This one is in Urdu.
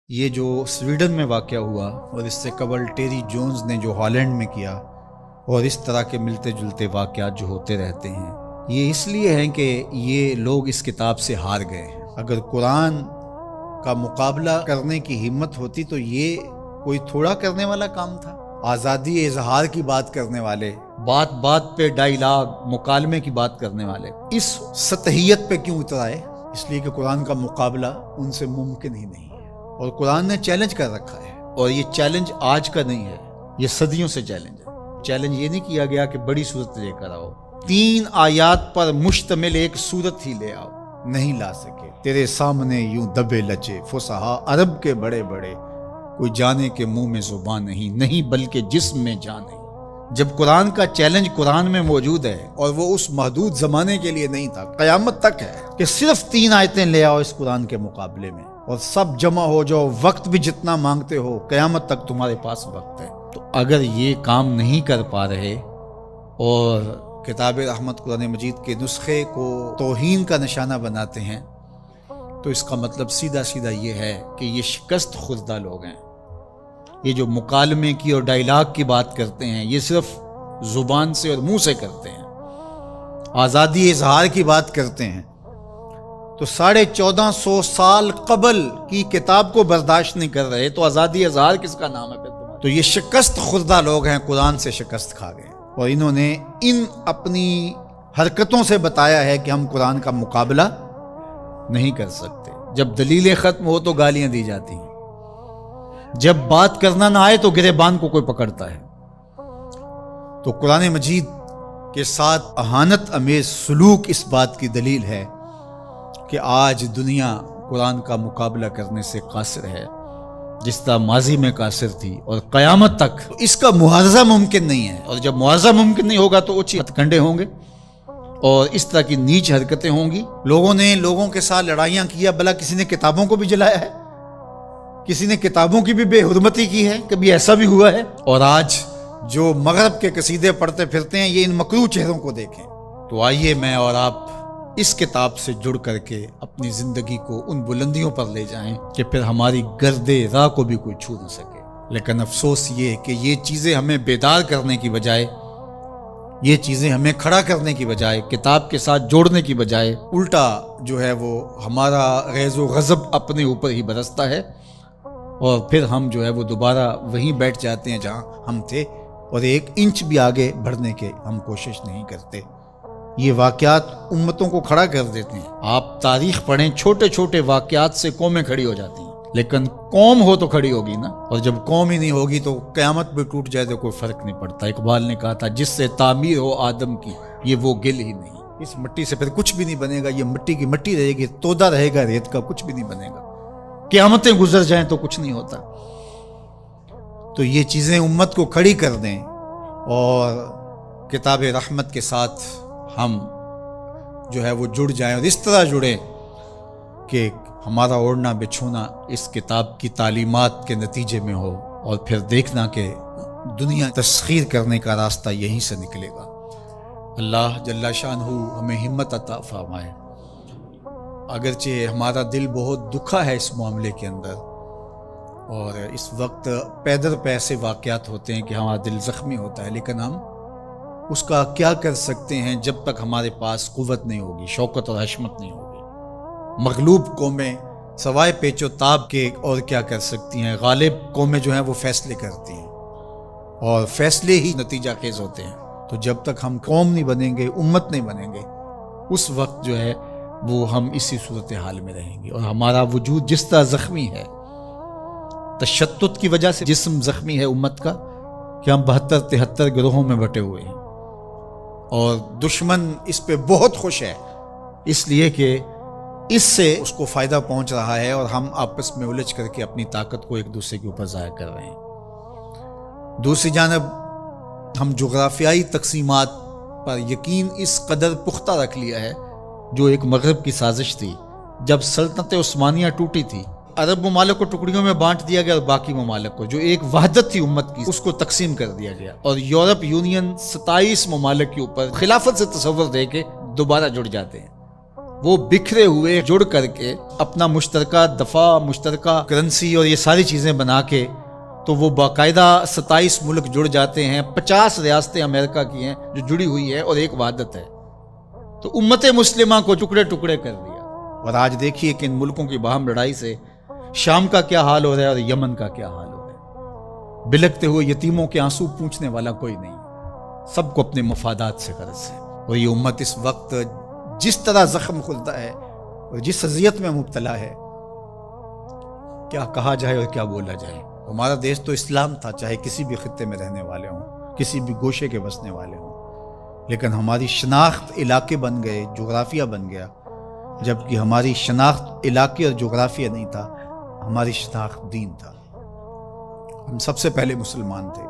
یہ جو سویڈن میں واقعہ ہوا اور اس سے قبل ٹیری جونز نے جو ہالینڈ میں کیا اور اس طرح کے ملتے جلتے واقعات جو ہوتے رہتے ہیں، یہ اس لیے ہیں کہ یہ لوگ اس کتاب سے ہار گئے ہیں۔ اگر قرآن کا مقابلہ کرنے کی ہمت ہوتی تو یہ کوئی تھوڑا کرنے والا کام تھا۔ آزادی اظہار کی بات کرنے والے، بات بات پہ ڈائیلاگ مکالمے کی بات کرنے والے اس سطحیت پہ کیوں اتر آئے؟ اس لیے کہ قرآن کا مقابلہ ان سے ممکن ہی نہیں ہے، اور قرآن نے چیلنج کر رکھا ہے، اور یہ چیلنج آج کا نہیں ہے، یہ صدیوں سے چیلنج ہے۔ چیلنج یہ نہیں کیا گیا کہ بڑی صورت لے کر آؤ، 3 آیات پر مشتمل ایک صورت ہی لے آؤ، نہیں لا سکے۔ تیرے سامنے یوں دبے لچے فصحا عرب کے بڑے بڑے، کوئی جانے کے منہ میں زبان نہیں بلکہ جسم میں جان نہیں۔ جب قرآن کا چیلنج قرآن میں موجود ہے، اور وہ اس محدود زمانے کے لیے نہیں تھا، قیامت تک ہے کہ صرف 3 آیتیں لے آؤ اس قرآن کے مقابلے میں، اور سب جمع ہو جاؤ، وقت بھی جتنا مانگتے ہو، قیامت تک تمہارے پاس وقت ہے۔ تو اگر یہ کام نہیں کر پا رہے اور کتاب رحمت قرآن مجید کے نسخے کو توہین کا نشانہ بناتے ہیں، تو اس کا مطلب سیدھا سیدھا یہ ہے کہ یہ شکست خوردہ لوگ ہیں۔ یہ جو مکالمے کی اور ڈائیلاگ کی بات کرتے ہیں، یہ صرف زبان سے اور منہ سے کرتے ہیں۔ آزادی اظہار کی بات کرتے ہیں تو 1450 سال قبل کی کتاب کو برداشت نہیں کر رہے، تو آزادی اظہار کس کا نام ہے پھر تمہارا؟ تو یہ شکست خوردہ لوگ ہیں، قرآن سے شکست کھا گئے، اور انہوں نے ان اپنی حرکتوں سے بتایا ہے کہ ہم قرآن کا مقابلہ نہیں کر سکتے۔ جب دلیلیں ختم ہو تو گالیاں دی جاتی ہیں، جب بات کرنا نہ آئے تو گریبان کو کوئی پکڑتا ہے۔ تو قرآن مجید کے ساتھ اہانت امیز سلوک اس بات کی دلیل ہے کہ آج دنیا قرآن کا مقابلہ کرنے سے قاصر ہے، جس طرح ماضی میں قاصر تھی، اور قیامت تک اس کا معاوضہ ممکن نہیں ہے۔ اور جب معاوضہ ممکن نہیں ہوگا تو اوچی ہتھ کنڈے ہوں گے اور اس طرح کی نیچ حرکتیں ہوں گی۔ لوگوں نے لوگوں کے ساتھ لڑائیاں کیا، بھلا کسی نے کتابوں کو بھی جلایا ہے؟ کسی نے کتابوں کی بھی بے حرمتی کی ہے؟ کبھی ایسا بھی ہوا ہے؟ اور آج جو مغرب کے قصیدے پڑھتے پھرتے ہیں، یہ ان مکروہ چہروں کو دیکھیں۔ تو آئیے میں اور آپ اس کتاب سے جڑ کر کے اپنی زندگی کو ان بلندیوں پر لے جائیں کہ پھر ہماری گرد راہ کو بھی کوئی چھو نہ سکے۔ لیکن افسوس یہ کہ یہ چیزیں ہمیں بیدار کرنے کی بجائے، یہ چیزیں ہمیں کھڑا کرنے کی بجائے، کتاب کے ساتھ جوڑنے کی بجائے، الٹا جو ہے وہ ہمارا غیظ و غضب اپنے اوپر ہی برستا ہے، اور پھر ہم جو ہے وہ دوبارہ وہیں بیٹھ جاتے ہیں جہاں ہم تھے، اور 1 انچ بھی آگے بڑھنے کے ہم کوشش نہیں کرتے۔ یہ واقعات امتوں کو کھڑا کر دیتے ہیں۔ آپ تاریخ پڑھیں، چھوٹے چھوٹے واقعات سے قومیں کھڑی ہو جاتی ہیں، لیکن قوم ہو تو کھڑی ہوگی نا، اور جب قوم ہی نہیں ہوگی تو قیامت بھی ٹوٹ جائے تو کوئی فرق نہیں پڑتا۔ اقبال نے کہا تھا، جس سے تعمیر ہو آدم کی، یہ وہ گل ہی نہیں۔ اس مٹی سے پھر کچھ بھی نہیں بنے گا، یہ مٹی کی مٹی رہے گی، تودا رہے گا ریت کا، کچھ بھی نہیں بنے گا۔ قیامتیں گزر جائیں تو کچھ نہیں ہوتا۔ تو یہ چیزیں امت کو کھڑی کر دیں، اور کتاب رحمت کے ساتھ ہم جو ہے وہ جڑ جائیں، اور اس طرح جڑیں کہ ہمارا اوڑھنا بچھونا اس کتاب کی تعلیمات کے نتیجے میں ہو، اور پھر دیکھنا کہ دنیا تسخیر کرنے کا راستہ یہیں سے نکلے گا۔ اللہ جل شانہ ہمیں ہمت عطا فرمائے۔ اگرچہ ہمارا دل بہت دکھا ہے اس معاملے کے اندر، اور اس وقت پیدر پہ ایسے واقعات ہوتے ہیں کہ ہمارا دل زخمی ہوتا ہے، لیکن ہم اس کا کیا کر سکتے ہیں جب تک ہمارے پاس قوت نہیں ہوگی، شوکت اور حشمت نہیں ہوگی۔ مغلوب قومیں سوائے پیچ و تاب کے اور کیا کر سکتی ہیں؟ غالب قومیں جو ہیں وہ فیصلے کرتی ہیں، اور فیصلے ہی نتیجہ خیز ہوتے ہیں۔ تو جب تک ہم قوم نہیں بنیں گے، امت نہیں بنیں گے، اس وقت جو ہے وہ ہم اسی صورتحال میں رہیں گے، اور ہمارا وجود جس طرح زخمی ہے، تشتت کی وجہ سے جسم زخمی ہے امت کا، کہ ہم 72-73 گروہوں میں بٹے ہوئے ہیں، اور دشمن اس پہ بہت خوش ہے، اس لیے کہ اس سے اس کو فائدہ پہنچ رہا ہے، اور ہم آپس میں الجھ کر کے اپنی طاقت کو ایک دوسرے کے اوپر ضائع کر رہے ہیں۔ دوسری جانب ہم جغرافیائی تقسیمات پر یقین اس قدر پختہ رکھ لیا ہے، جو ایک مغرب کی سازش تھی۔ جب سلطنت عثمانیہ ٹوٹی تھی، عرب ممالک کو ٹکڑیوں میں بانٹ دیا گیا، اور باقی ممالک کو، جو ایک وحدت تھی امت کی، اس کو تقسیم کر دیا گیا، اور یورپ یونین 27 ممالک کے اوپر خلافت سے تصور دے کے دوبارہ جڑ جاتے ہیں۔ وہ بکھرے ہوئے جڑ کر کے اپنا مشترکہ دفاع، مشترکہ کرنسی اور یہ ساری چیزیں بنا کے تو وہ باقاعدہ 27 ملک جڑ جاتے ہیں، 50 ریاستیں امریکہ کی ہیں جو جڑی ہوئی ہے اور ایک وحدت ہے۔ تو امت مسلمہ کو ٹکڑے ٹکڑے کر دیا، اور آج دیکھیے کہ ان ملکوں کی باہم لڑائی سے شام کا کیا حال ہو رہا ہے اور یمن کا کیا حال ہو رہا ہے۔ بلکتے ہوئے یتیموں کے آنسو پوچھنے والا کوئی نہیں، سب کو اپنے مفادات سے غرض ہے۔ اور یہ امت اس وقت جس طرح زخم کھلتا ہے اور جس اذیت میں مبتلا ہے، کیا کہا جائے اور کیا بولا جائے۔ ہمارا دیش تو اسلام تھا، چاہے کسی بھی خطے میں رہنے والے ہوں، کسی بھی گوشے کے بسنے والے ہوں، لیکن ہماری شناخت علاقے بن گئے، جغرافیہ بن گیا، جبکہ ہماری شناخت علاقے اور جغرافیہ نہیں تھا، ہماری شناخت دین تھا۔ ہم سب سے پہلے مسلمان تھے،